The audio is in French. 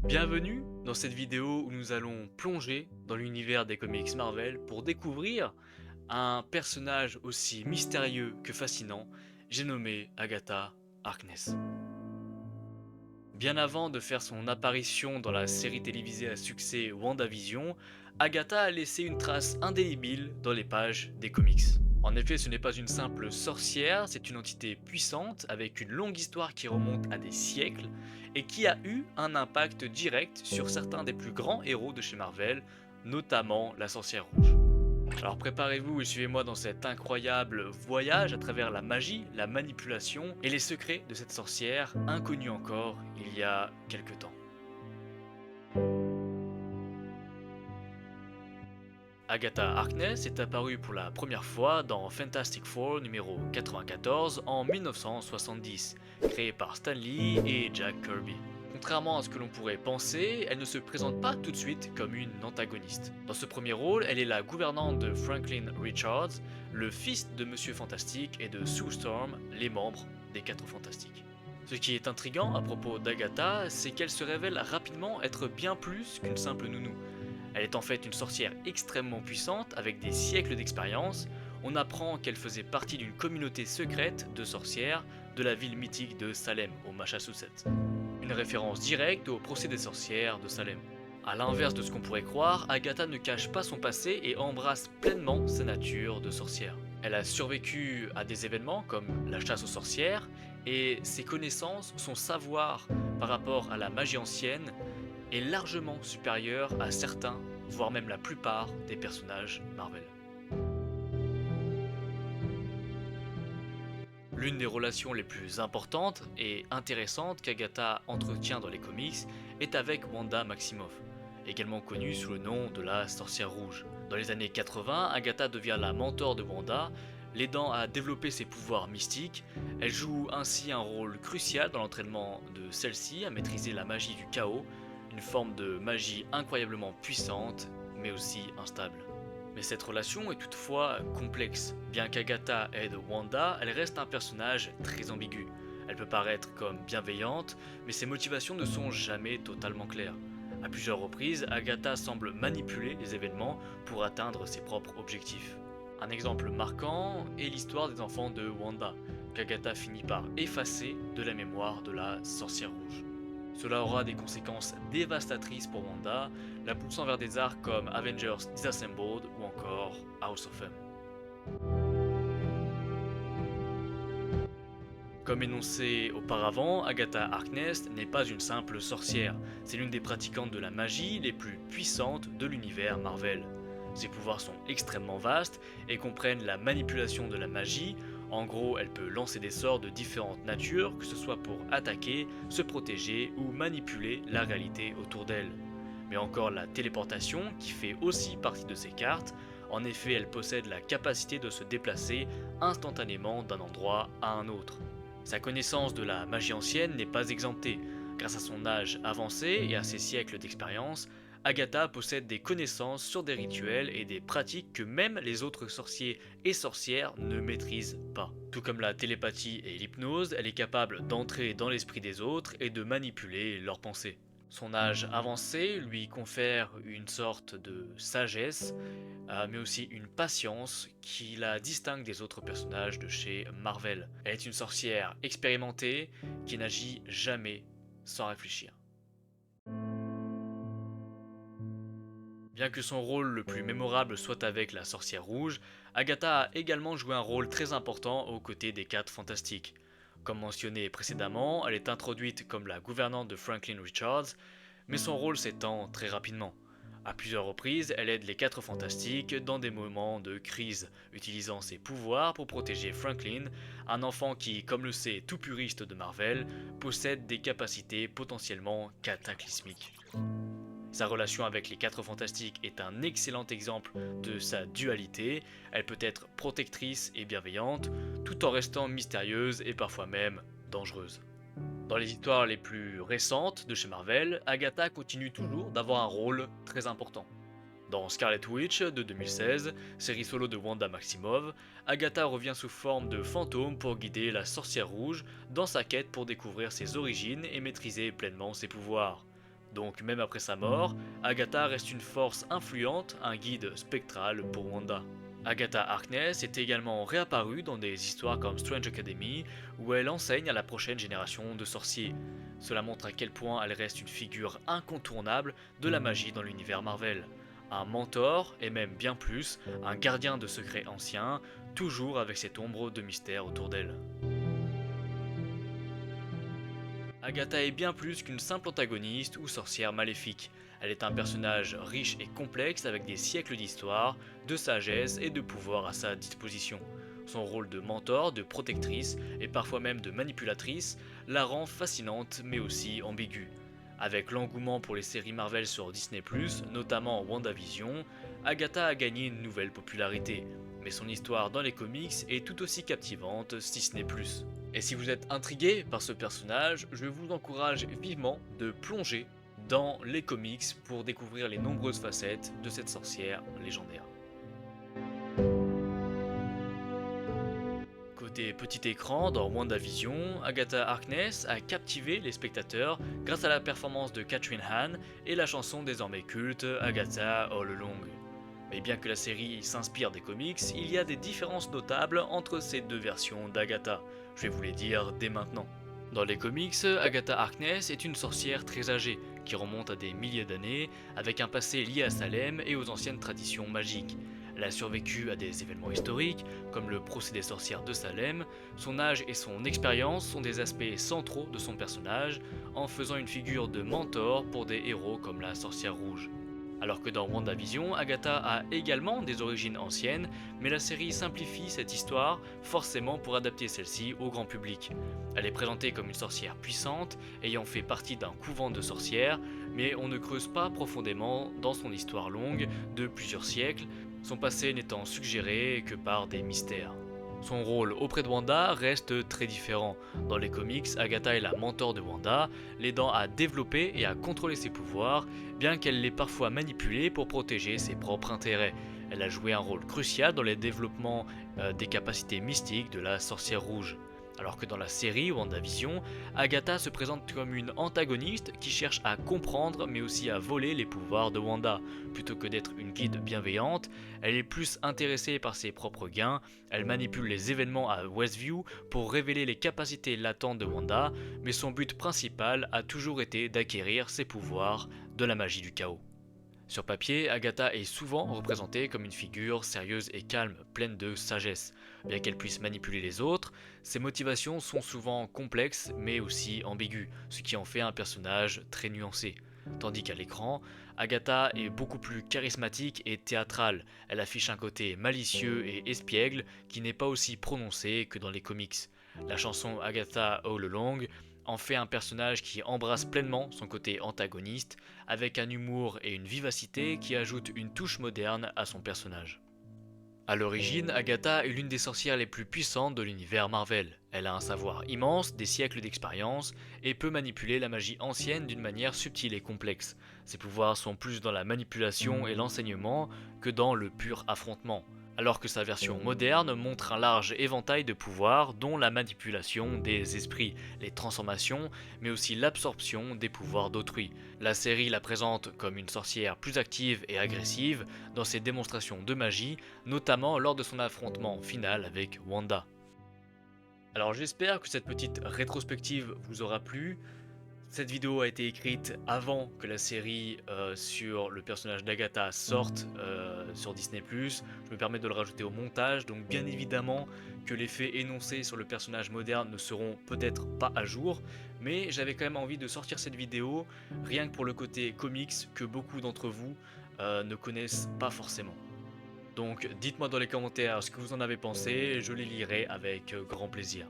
Bienvenue dans cette vidéo où nous allons plonger dans l'univers des comics Marvel pour découvrir un personnage aussi mystérieux que fascinant, j'ai nommé Agatha Harkness. Bien avant de faire son apparition dans la série télévisée à succès WandaVision, Agatha a laissé une trace indélébile dans les pages des comics. En effet, ce n'est pas une simple sorcière, c'est une entité puissante avec une longue histoire qui remonte à des siècles et qui a eu un impact direct sur certains des plus grands héros de chez Marvel, notamment la sorcière rouge. Alors préparez-vous et suivez-moi dans cet incroyable voyage à travers la magie, la manipulation et les secrets de cette sorcière inconnue encore il y a quelque temps. Agatha Harkness est apparue pour la première fois dans Fantastic Four numéro 94 en 1970, créé par Stan Lee et Jack Kirby. Contrairement à ce que l'on pourrait penser, elle ne se présente pas tout de suite comme une antagoniste. Dans ce premier rôle, elle est la gouvernante de Franklin Richards, le fils de Monsieur Fantastique et de Sue Storm, les membres des 4 Fantastiques. Ce qui est intriguant à propos d'Agatha, c'est qu'elle se révèle rapidement être bien plus qu'une simple nounou. Elle est en fait une sorcière extrêmement puissante avec des siècles d'expérience. On apprend qu'elle faisait partie d'une communauté secrète de sorcières de la ville mythique de Salem, au Massachusetts. Une référence directe au procès des sorcières de Salem. A l'inverse de ce qu'on pourrait croire, Agatha ne cache pas son passé et embrasse pleinement sa nature de sorcière. Elle a survécu à des événements comme la chasse aux sorcières, et ses connaissances, son savoir par rapport à la magie ancienne est largement supérieur à certains, voire même la plupart des personnages Marvel. L'une des relations les plus importantes et intéressantes qu'Agatha entretient dans les comics est avec Wanda Maximoff, également connue sous le nom de la Sorcière Rouge. Dans les années 80, Agatha devient la mentor de Wanda, l'aidant à développer ses pouvoirs mystiques. Elle joue ainsi un rôle crucial dans l'entraînement de celle-ci à maîtriser la magie du chaos, une forme de magie incroyablement puissante, mais aussi instable. Mais cette relation est toutefois complexe. Bien qu'Agatha aide Wanda, elle reste un personnage très ambigu. Elle peut paraître comme bienveillante, mais ses motivations ne sont jamais totalement claires. À plusieurs reprises, Agatha semble manipuler les événements pour atteindre ses propres objectifs. Un exemple marquant est l'histoire des enfants de Wanda, qu'Agatha finit par effacer de la mémoire de la sorcière rouge. Cela aura des conséquences dévastatrices pour Wanda, la poussant vers des arcs comme Avengers Disassembled ou encore House of M. Comme énoncé auparavant, Agatha Harkness n'est pas une simple sorcière, c'est l'une des pratiquantes de la magie les plus puissantes de l'univers Marvel. Ses pouvoirs sont extrêmement vastes et comprennent la manipulation de la magie. En gros, elle peut lancer des sorts de différentes natures, que ce soit pour attaquer, se protéger ou manipuler la réalité autour d'elle. Mais encore la téléportation, qui fait aussi partie de ses cartes. En effet, elle possède la capacité de se déplacer instantanément d'un endroit à un autre. Sa connaissance de la magie ancienne n'est pas exemptée. Grâce à son âge avancé et à ses siècles d'expérience, Agatha possède des connaissances sur des rituels et des pratiques que même les autres sorciers et sorcières ne maîtrisent pas. Tout comme la télépathie et l'hypnose, elle est capable d'entrer dans l'esprit des autres et de manipuler leurs pensées. Son âge avancé lui confère une sorte de sagesse, mais aussi une patience qui la distingue des autres personnages de chez Marvel. Elle est une sorcière expérimentée qui n'agit jamais sans réfléchir. Bien que son rôle le plus mémorable soit avec la sorcière rouge, Agatha a également joué un rôle très important aux côtés des 4 Fantastiques. Comme mentionné précédemment, elle est introduite comme la gouvernante de Franklin Richards, mais son rôle s'étend très rapidement. À plusieurs reprises, elle aide les 4 Fantastiques dans des moments de crise, utilisant ses pouvoirs pour protéger Franklin, un enfant qui, comme le sait tout puriste de Marvel, possède des capacités potentiellement cataclysmiques. Sa relation avec les 4 Fantastiques est un excellent exemple de sa dualité. Elle peut être protectrice et bienveillante, tout en restant mystérieuse et parfois même dangereuse. Dans les histoires les plus récentes de chez Marvel, Agatha continue toujours d'avoir un rôle très important. Dans Scarlet Witch de 2016, série solo de Wanda Maximoff, Agatha revient sous forme de fantôme pour guider la sorcière rouge dans sa quête pour découvrir ses origines et maîtriser pleinement ses pouvoirs. Donc même après sa mort, Agatha reste une force influente, un guide spectral pour Wanda. Agatha Harkness est également réapparue dans des histoires comme Strange Academy, où elle enseigne à la prochaine génération de sorciers. Cela montre à quel point elle reste une figure incontournable de la magie dans l'univers Marvel. Un mentor, et même bien plus, un gardien de secrets anciens, toujours avec cette ombre de mystère autour d'elle. Agatha est bien plus qu'une simple antagoniste ou sorcière maléfique. Elle est un personnage riche et complexe avec des siècles d'histoire, de sagesse et de pouvoir à sa disposition. Son rôle de mentor, de protectrice et parfois même de manipulatrice la rend fascinante mais aussi ambiguë. Avec l'engouement pour les séries Marvel sur Disney+, notamment WandaVision, Agatha a gagné une nouvelle popularité. Mais son histoire dans les comics est tout aussi captivante, si ce n'est plus. Et si vous êtes intrigué par ce personnage, je vous encourage vivement de plonger dans les comics pour découvrir les nombreuses facettes de cette sorcière légendaire. Côté petit écran, dans WandaVision, Agatha Harkness a captivé les spectateurs grâce à la performance de Kathryn Hahn et la chanson désormais culte Agatha All Along. Mais bien que la série s'inspire des comics, il y a des différences notables entre ces deux versions d'Agatha. Je vais vous les dire dès maintenant. Dans les comics, Agatha Harkness est une sorcière très âgée, qui remonte à des milliers d'années, avec un passé lié à Salem et aux anciennes traditions magiques. Elle a survécu à des événements historiques, comme le procès des sorcières de Salem. Son âge et son expérience sont des aspects centraux de son personnage, en faisant une figure de mentor pour des héros comme la sorcière rouge. Alors que dans WandaVision, Agatha a également des origines anciennes, mais la série simplifie cette histoire forcément pour adapter celle-ci au grand public. Elle est présentée comme une sorcière puissante, ayant fait partie d'un couvent de sorcières, mais on ne creuse pas profondément dans son histoire longue de plusieurs siècles, son passé n'étant suggéré que par des mystères. Son rôle auprès de Wanda reste très différent. Dans les comics, Agatha est la mentor de Wanda, l'aidant à développer et à contrôler ses pouvoirs, bien qu'elle l'ait parfois manipulé pour protéger ses propres intérêts. Elle a joué un rôle crucial dans le développement des capacités mystiques de la sorcière rouge. Alors que dans la série WandaVision, Agatha se présente comme une antagoniste qui cherche à comprendre mais aussi à voler les pouvoirs de Wanda. Plutôt que d'être une guide bienveillante, elle est plus intéressée par ses propres gains, elle manipule les événements à Westview pour révéler les capacités latentes de Wanda, mais son but principal a toujours été d'acquérir ses pouvoirs de la magie du chaos. Sur papier, Agatha est souvent représentée comme une figure sérieuse et calme, pleine de sagesse. Bien qu'elle puisse manipuler les autres, ses motivations sont souvent complexes mais aussi ambiguës, ce qui en fait un personnage très nuancé. Tandis qu'à l'écran, Agatha est beaucoup plus charismatique et théâtrale. Elle affiche un côté malicieux et espiègle qui n'est pas aussi prononcé que dans les comics. La chanson Agatha All Along en fait un personnage qui embrasse pleinement son côté antagoniste, avec un humour et une vivacité qui ajoutent une touche moderne à son personnage. A l'origine, Agatha est l'une des sorcières les plus puissantes de l'univers Marvel. Elle a un savoir immense, des siècles d'expérience, et peut manipuler la magie ancienne d'une manière subtile et complexe. Ses pouvoirs sont plus dans la manipulation et l'enseignement que dans le pur affrontement. Alors que sa version moderne montre un large éventail de pouvoirs dont la manipulation des esprits, les transformations, mais aussi l'absorption des pouvoirs d'autrui. La série la présente comme une sorcière plus active et agressive dans ses démonstrations de magie, notamment lors de son affrontement final avec Wanda. Alors j'espère que cette petite rétrospective vous aura plu. Cette vidéo a été écrite avant que la série sur le personnage d'Agatha sorte sur Disney+. Je me permets de le rajouter au montage, donc bien évidemment que les faits énoncés sur le personnage moderne ne seront peut-être pas à jour, mais j'avais quand même envie de sortir cette vidéo, rien que pour le côté comics que beaucoup d'entre vous ne connaissent pas forcément. Donc dites-moi dans les commentaires ce que vous en avez pensé, je les lirai avec grand plaisir.